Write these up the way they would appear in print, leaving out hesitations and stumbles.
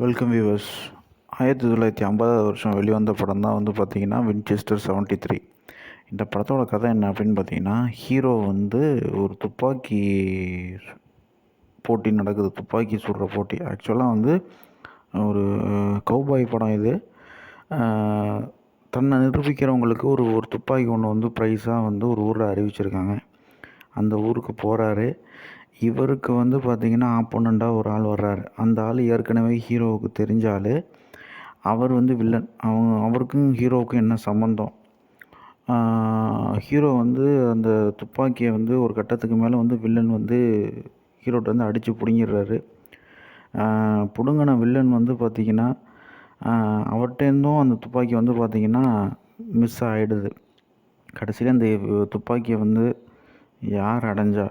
Welcome viewers. 1950 வருஷம் வெளிவந்த படம் தான் பார்த்திங்கன்னா வின்செஸ்டர் 73. இந்த படத்தோட கதை என்ன அப்படின்னு பார்த்தீங்கன்னா, ஹீரோ ஒரு துப்பாக்கி போட்டி நடக்குது. துப்பாக்கி சுடுற போட்டி. ஆக்சுவலாக ஒரு கௌபாய் படம் இது. தன்னை நிரூபிக்கிறவங்களுக்கு ஒரு ஒரு துப்பாக்கி ஒன்று ப்ரைஸாக ஒரு ஊரில் அறிவிச்சிருக்காங்க. அந்த ஊருக்கு போகிறாரு. இவருக்கு பார்த்திங்கன்னா ஆப்போனண்ட்டாக ஒரு ஆள் வர்றாரு. அந்த ஆள் ஏற்கனவே ஹீரோவுக்கு தெரிஞ்ச ஆள். அவர் வில்லன். அவருக்கும் ஹீரோவுக்கும் என்ன சம்மந்தம்? ஹீரோ அந்த துப்பாக்கியை ஒரு கட்டத்துக்கு மேலே வில்லன் ஹீரோட்ட அடித்து பிடுங்கிடுறாரு. பிடுங்கின வில்லன் பார்த்திங்கன்னா அவர்கிட்டேருந்தும் அந்த துப்பாக்கி பார்த்திங்கன்னா மிஸ் ஆகிடுது. கடைசியில் அந்த துப்பாக்கியை யார் அடைஞ்சா,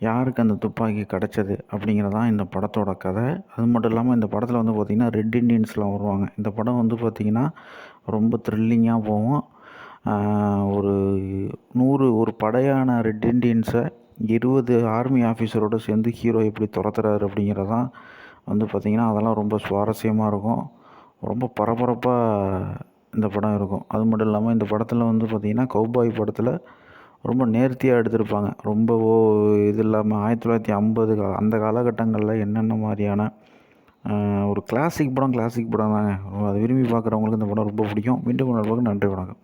யாருக்கு அந்த துப்பாக்கி கிடச்சது அப்படிங்கிறதான் இந்த படத்தோட கதை. அது மட்டும் இல்லாமல் இந்த படத்தில் பார்த்திங்கன்னா ரெட் இண்டியன்ஸ்லாம் வருவாங்க. இந்த படம் பார்த்திங்கன்னா ரொம்ப த்ரில்லிங்காக போகும். ஒரு படையான ரெட் இண்டியன்ஸை 20 ஆர்மி ஆஃபீஸரோடு சேர்ந்து ஹீரோ எப்படி துரத்துறாரு அப்படிங்கிறதான் பார்த்திங்கன்னா அதெல்லாம் ரொம்ப சுவாரஸ்யமாக இருக்கும். ரொம்ப பரபரப்பாக இந்த படம் இருக்கும். அது மட்டும் இல்லாமல் இந்த படத்தில் பார்த்திங்கன்னா கௌபாய் படத்தில் ரொம்ப நேர்த்தியாக எடுத்திருப்பாங்க. ரொம்ப இது இல்லாமல் 1950 அந்த காலகட்டங்களில் என்னென்ன மாதிரியான ஒரு கிளாசிக் படம் தாங்க. அதை விரும்பி பார்க்குறவங்களுக்கு இந்த படம் ரொம்ப பிடிக்கும். மீண்டும் ஒரு நன்றி, வணக்கம்.